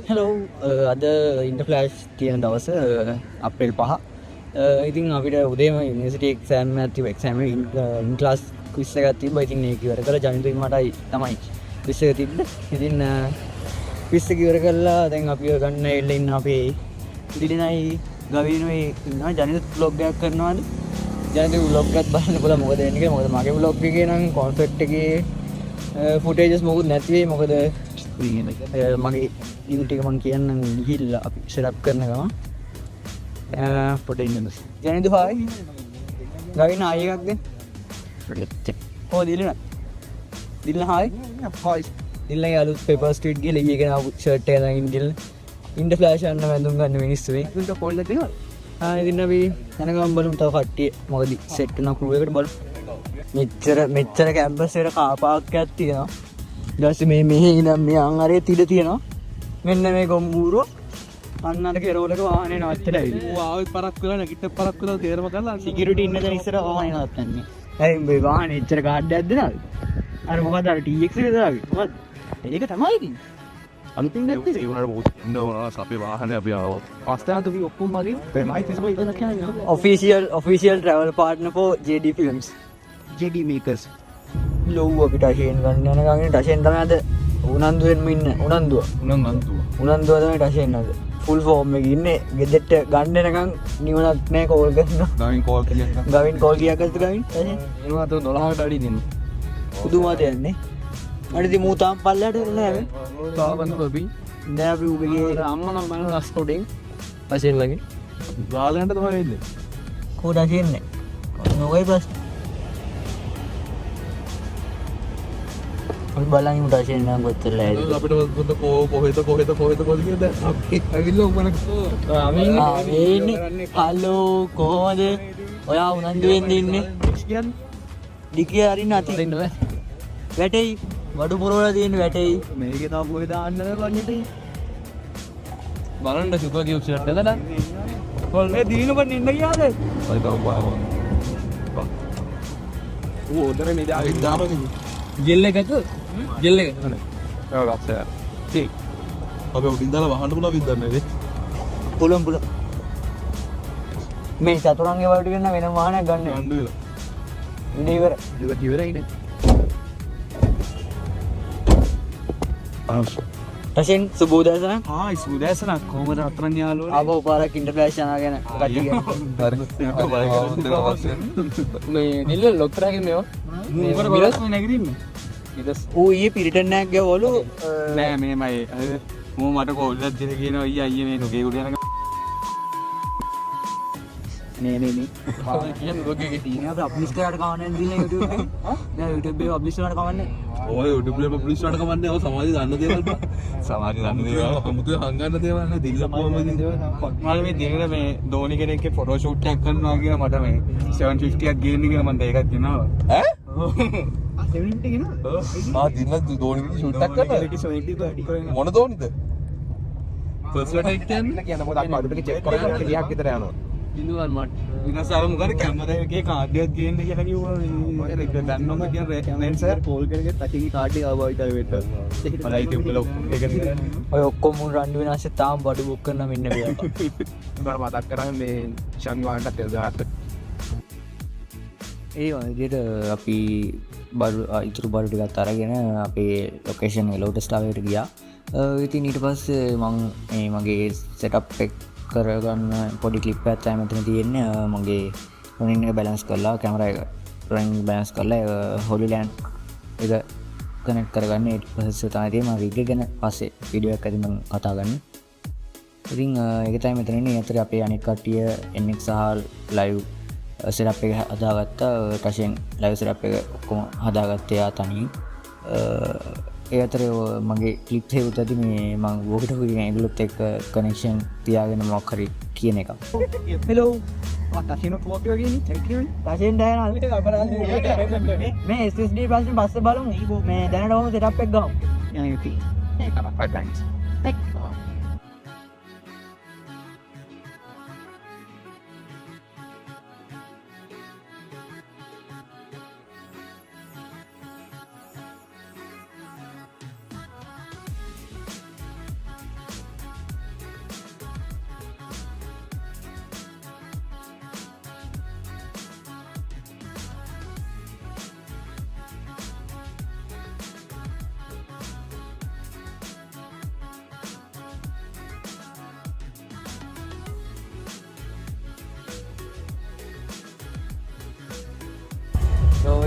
Hello අද ඉන්ටෆ්ලෑෂ් තියෙන දවස අප්‍රේල් 5. ඉතින් අපිට උදේම යුනිවර්සිටි එක්සෑම් එකක් තිබ්බා. එක්සෑම් එක ඉන් ක්ලාස් ක්විස් එකක් තිබ්බා. ඉතින් ඒක ඉවර කරලා ජනිතුයි මටයි තමයි ක්විස් එක තිබ්බේ. ඉතින් ක්විස් එක ඉවර කරලා දැන් අපි ගන්න එල්ල ඉන්න අපේ දිලිනයි ගවීනුයි ඉන්නවා. ජනිත vlog එකක් කරනවාද? ජනිත vlog එකක් බලන්න පුළුවන්. මොකද වෙන්නේ කියලා. මොකද මගේ vlog එකේ නම් කොන්සෙප්ට් එකේ ෆුටේජස් මොකුත් නැති වෙයි. මොකද මගේ ඊට එක මං කියන්නම් ගිහිල්ලා අපි සෙටප් කරන ගමන් පොඩ ඉන්න ජනිත හායි ගවින ආයි එකක් දෙන්න ඕ දිලින දිල්න හායි හායි දිල්ලගේ අලුත් පේපර් ස්ට්‍රීට් ගිහලා ඊයේ ගෙන ආපු ෂර්ට් එක දාගෙන ගිහලා ඉන්ඩ ෆ්ලෑෂ් යන්න වැඳුම් ගන්න මිනිස්සු මේ උන්ට කෝල් එකක් දෙනවා ඉතින් අපි යන ගමන් බලමු තව කට්ටිය මොකද සෙට් වෙන ක්‍රූ එකට බලමු මෙච්චර කැම්පස් එකට කාර් පාක් එකක් තියෙනවා ඊට පස්සේ මෙහි ඉඳන් මේ අංගරේ තිඩ තියෙනවා මෙන්න මේ ගොම්බූරුව අන්න අර කෙරවලක වාහනේ නවත්තලා ඇවිල්ලා. ඌ ආවෙත් පරක් වෙලා නැගිට පරක් වෙලා තේරම කරලා සිකියුරිටි ඉන්න තැන ඉස්සර වාහනේ නවත්තන්නේ. ඇයි මේ වාහනේ එච්චර කාඩ් එකක් දෙනවද? අර මොකද අර TX එක දාවි. මොකද? ඒක තමයි ඉතින්. අලුතින් නැත්තේ ඒ වුණාට මොකද ඉන්න ඕන අපේ වාහනේ අපි ආවා. පස්තාතු අපි ඔක්කොම මරින්. මේ තිස්බෝ ඉතන කියන්නේ. Official travel partner for JD Films. JD Makers. ලොව් අපිට ටෂෙන් ගන්න යන ගමනේ ටෂෙන් තමයි අද උනන්දුවෙන්ම ඉන්න උනන්දුව තමයි ටෂෙන් අද ෆුල් ෆෝම් එකේ ඉන්නේ ගෙදරට ගන්න එනකන් නිවනක් නැහැ කෝල් කරනවා ගවින් කෝල් කියක් අද ගවින් එනවා તો 12කට අඩි දෙන්න පුදුමාට යන්නේ අනිත් මූ තාම පල්ලයට නෑ තාමත් බබි දැන් අපි උගේ අම්මා නම් බලන රස්කොඩින් ටෂෙන් ළඟින් ගාලකට තමයි වෙන්නේ කෝ ටෂෙන් නෑ නොවේ ප්‍රශ්න අපි බලන් ඉමු ටෂෙන් නම් කොච්චර ලෑද අපිට පොත කොහෙද කියලා දැන් අපි ඇවිල්ලා උමන අපි ඉන්නේ හලෝ කොහොමද ඔයා උනන්දු වෙන්න ඉන්නේ කියන්නේ ඩිකිය අරින්න අතින් වැටෙයි වඩු පුරවලා තියෙන වැටෙයි මේකේ තව කොහෙද දාන්නද වන්නේට බලන්න සුපර් කියුබ් ෂර්ට් එක දාන්න කොල් මේ දීනුපන් ඉන්න ගියාද ඔය තව බාව ඌ උදේ මේ දාගෙන ජෙල් එකක ජෙල් එක නේද ඔව් ගස්සා ටික අපි උඩින් දාලා වහන්න පුළුවන් වින්දන්නේ නේ පුළුවන් මේ චතුරංගේ වලට ගන්න වෙන වාහනයක් ගන්න වෙලා ඉවරයි නේ ටෂෙන් සුබෝදෑසන ආයි සුබෝදෑසන කොහමද අතරන් යාළුවෝ ආවෝ පාරක් ඉන්ටර්ෆ්ලෑෂ් යනාගෙන කට්ටිය මේ නිල්ල ලොක් කරගෙන මේව මේ බලස් නැගිටින්නේ ඌ ඊයේ පිරිටන් එකක් ගවලු නෑ මේමයි මෝ මට කෝල් එකක් දෙන්න කියනවා අයියේ මේ ලොකේ උඩ යන නේ කියන්නේ ලොකේ තියෙන අපේ අප්ලිෂ් කරලා කවන්නේ දින YouTube එකේ නෑ YouTube එකේ අප්ලිෂ් කරලා කවන්නේ ඔය YouTube එකේ අප්ලිෂ් කරලා කවන්නේ ඔය සමාජය දන්න දේවල් බා සමාජය දන්න දේවල් අමුතු හංගන්න දේවල් නෑ දිල්ලපුවම දින දේවල් මම මේ දිනේට මේ ධෝනි කෙනෙක්ගේ ෆොටෝ ෂූට් එකක් කරනවා කියලා මට මේ 750ක් ගේන්න කියලා මම ඒකක් කියනවා ඈ 750 ගෙන දින ධෝනි ෂූට් එකක් කරනවා මොන ධෝනිද ෆස්ට් රට් කියන්නේ මොකද අපි අඩුවට චෙක් කරලා 30ක් විතර යනවා ඉන්නවා මට විනාසාර මොකද කැමරා එකේ කාඩ් එකක් ගේන්න කියලා කිව්වා ඔය රෙක් දන්නවම කියන රෙන්සර් කෝල් කරගෙන ටචින් කාඩ් එක ආවා ඊට වෙට බලයි තිබුණා ඒක ඔය ඔක්කොම රන් විනාශේ තාම බඩු බුක් කරන්න මෙන්න බෑ මම මතක් කරන්නේ මේ ශනිවාරට තෙල් ගහන්න ඒ වගේට අපි බඩු ඉතුරු බඩු ටිකක් අරගෙන අපේ ලොකේෂන් එක ලෝටස්ටාවයට ගියා ඉතින් ඊට පස්සේ මම මේ මගේ සෙටප් එක කරගන්න පොඩි ක්ලිප් එකක් තමයි මෙතන තියෙන්නේ මගේ රනින් එක බැලන්ස් කරලා කැමරා එක රනින් බැලන්ස් කරලා හොලිලෑන්ඩ් එක කනෙක්ට් කරගන්න ඊට පස්සේ තමයි තියෙන්නේ මම රිග් එක ගැන පස්සේ වීඩියෝ එකක් අදින් මම කතා කරන්නේ ඉතින් ඒක තමයි මෙතන ඉන්නේ අතර අපේ අනෙක් කට්ටිය NX සහ ලයිව් සෙටප් එක හදාගත්තා ටෂෙන් ලයිව් සෙටප් එක ඔක්කොම හදාගත්තේ යා තනියෙන් ඒ අතර මගේ ක්ලිප් එකත් ඇති මේ මම වෝකට හුරින් ඒගොල්ලොත් එක්ක කනෙක්ෂන් තියාගෙන මොකක් හරි කියන එක. හෙලෝ. ටෂෙන් ෆෝටෝ ගේන්නේ ටෂෙන් ඩයන අපිට අපරාධ මේ SSD පස්සේ බලමු. මේ දැනට ඔහොම සෙටප් එක ගමු. යන්නේ ඉතින්. ඒක අපට thanks.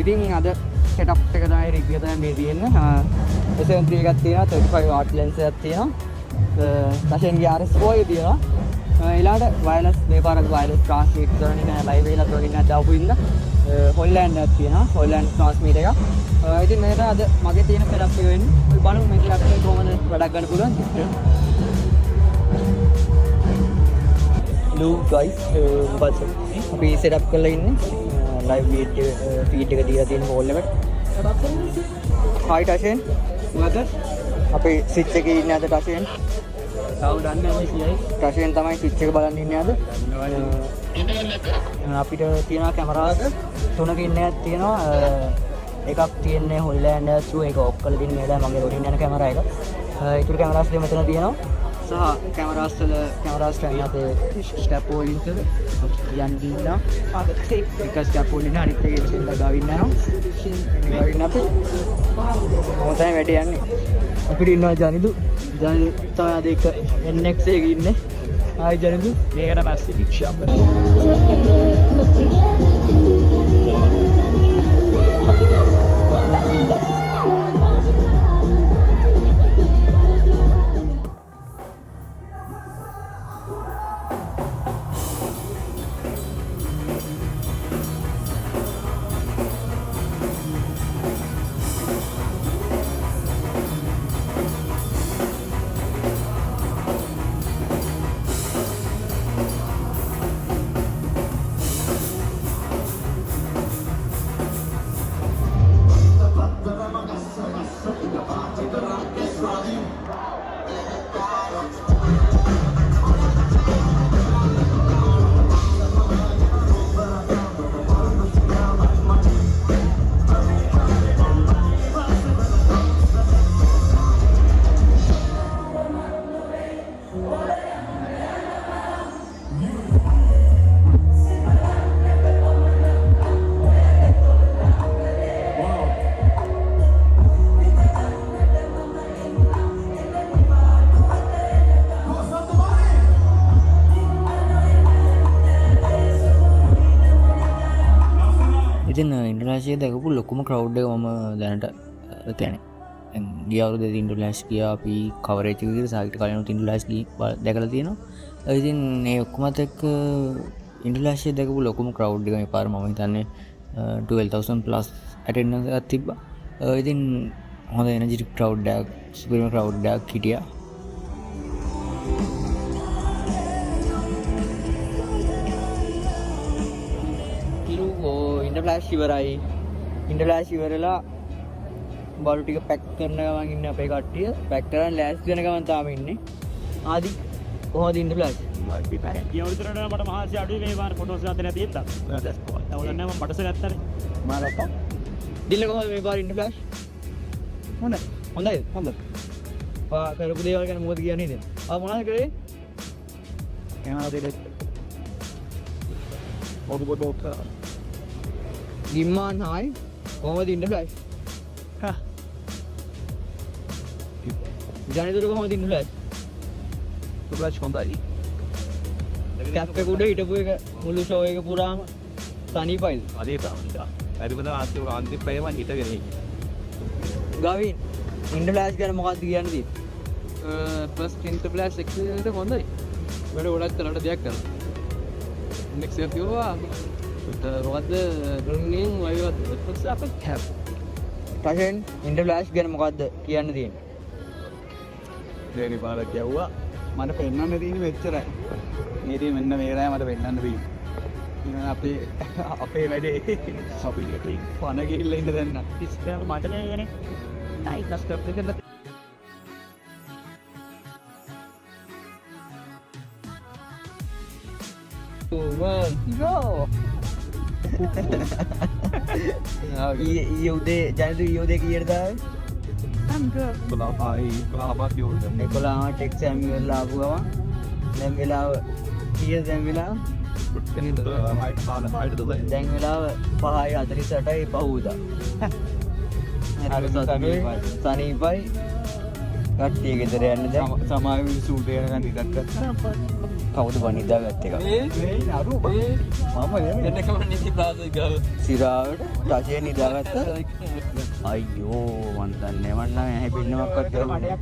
ඉතින් අද සෙටප් එක තමයි රිව්යු එක තමයි මේ තියෙන්නේ. S73 එකක් තියෙනවා 35 watt lens එකක් තියෙනවා. Tashenගේ RS4 එක තියෙනවා. ඊළඟට වයර්ලස් මේ පාරක් වයර්ලස් ට්‍රාන්ස්මිට් කරන එක ලයිව් එකක් වගේ නෑ දාපු ඉන්න. හොල්ලෑන්ඩ් එකක් තියෙනවා. හොල්ලෑන්ඩ් ට්‍රාන්ස්මිට් එකක්. ඉතින් මේක අද මගේ තියෙන සෙටප් එක වෙන්නේ. ඔය බලමු මේක ලැප්ටොප් එක කොහොමද වැඩක් ගන්න පුළුවන්. Hello guys, අපි සෙටප් කරලා ඉන්නේ. ලයිව් ෆීඩ් එක දීලා තියෙන හෝල් එකට. Hi Tashen. මොකද? අපේ ස්විච් එකේ ඉන්නේ අද Tashen. තාම දන්නේ නැහැ කීයයි. Tashen තමයි ස්විච් එක බලන් ඉන්නේ අද. අපිට තියෙනවා කැමරාස් තුනක ඉන්නේ තියෙනවා. එකක් තියෙන්නේ හොල්ලෑන්ඩ් S2 ඒක ඔෆ් කරලා තියෙන මේලා මගේ රොටින් යන කැමරා එක. ඊටු කැමරාස් දෙක මෙතන තියෙනවා. සහ කැමරාස් වල කැමරාස් ගන්න අපේ ස්ටැප් හෝලින් එක යන් දීලා එක ස්ටැප් හෝලින් අනිත් එකේ ඉතින් ගාවින්න යනවා. ගාවින්න අපි මොකටද වැඩ යන්නේ. අපිට ඉන්නවා ජනිදු. ජනිදු තමයි අද එක NX එකේ ඉන්නේ. ආයි ජනිදු මේකට පස්සේ පික්ෂා ඉතින් ඉන්ටර්නැෂනල් දැකපු ලොකුම ක්‍රවුඩ් එක මම දැනට කියන්නේ ගිය අවුරුද්දේ ඉන්ටර්නැෂනල් ගියා අපි කවරේජ් එක විදිහට සාහිත්‍ය කලින් ඉන්ටර්නැෂනල් දැකලා තියෙනවා. ඉතින් මේ ඔක්කොමත් එක්ක ඉන්ටර්නැෂනල් දැකපු ලොකුම ක්‍රවුඩ් එක මේ පාර මම හිතන්නේ 12000 plus attendance එකක් තිබ්බා. ඉතින් හොඳ එනර්ජිටික් ක්‍රවුඩ් එකක් සුපිරිම ක්‍රවුඩ් එකක් හිටියා. ඉන්ටර්ෆ්ලෑෂ් ඉවරයි. ඉන්ටර්ෆ්ලෑෂ් ඉවරලා බල්බ් ටික පැක් කරන ගමන් ඉන්නේ අපේ කට්ටිය. පැක් කරන් ලෑස්ති වෙන ගමන් තාම ඉන්නේ. ආදි කොහොමද ඉන්ටර්ෆ්ලෑෂ්? අපි පැක් කියවුතරට මට මහසි අඩුයි මේ වාර ෆොටෝස් ගන්න නැති ඉඳලා. දැස් කොහොමද? ඕනනේ මම පටස ගත්තානේ. මාලප්පා. දිල්ල කොහොමද මේ පාර ඉන්ටර්ෆ්ලෑෂ්? හොඳයි. හොඳයි. හොඳයි. කරපු දේවල් ගැන මොකද කියන්නේ ඉතින්? මොනවද කරේ? කැමරා දෙක. ඔබ ගිම්මාන් හායි කොහොමද ඉන්ටර්ෆ්ලෑෂ්? ජනිදුර කොහොමද ඉන්ටර්ෆ්ලෑෂ්? ඉන්ටර්ෆ්ලෑෂ් හොඳයි. කැප් එක උඩ හිටපු එක මුළු ෂෝ එක පුරාම තනිපයිද? අදේ තමයි. පරිබඳ ආස්තික අන්තිම පැයම හිටගෙන ඉන්නේ. ගාවින් ඉන්ටර්ෆ්ලෑෂ් ගැන මොකක්ද කියන්නේ? ෆස්ට් ඉන්ටර්ෆ්ලෑෂ් එක්ස්පීරියන්ස් එක හොඳයි. වැඩ ගොඩක් තරට දෙයක් කරනවා. නෙක්ස්ට් එක කිව්වා මොකද්ද ඩ්‍රින්කින් වයිවත් ෆස්ට් අප් කැප්. ටෂෙන් ඉන්ටර්ෆ්ලෑෂ් ගැන මොකද්ද කියන්න තියෙන්නේ? දෙවනි පාර කියවුවා මට පෙන්වන්න තියෙන්නේ මෙච්චරයි. මේදී මෙන්න මේරයි මට පෙන්වන්න තියෙන්නේ. ඉතින් අපේ වැඩේ අපි ඉතින් පණ ගිහිල්ලා ඉන්න දැන් නම් ඉස්සරහ මට නෑනේ. නයි කස්ටප් එකද go. ඊයේ උදේ ජනතු ඊයේ උදේ කීයට දාවේ? අංක 11ට එක්සෑම් ඉවරලා ආපු ගමන් දැන් වෙලාව කීයද දැන් වෙලාව? දැන් වෙලාව 5:48යි පහුදා. සනීපයි කට්ටිය ගෙදර යන්නේ දැන් සමාවෙ සූට් එක යනකන් ටිකක් ගත්තා. කවුද බනිදාගත්ත එක මම එන්නේ කම නිදි ප්‍රාසයි ගාව. සිරාවට ටචේ නිදාගත්ත අයියෝ මන් දන්නේ මන් නම් ඇහැ පින්නමක්වත් කරන්නේ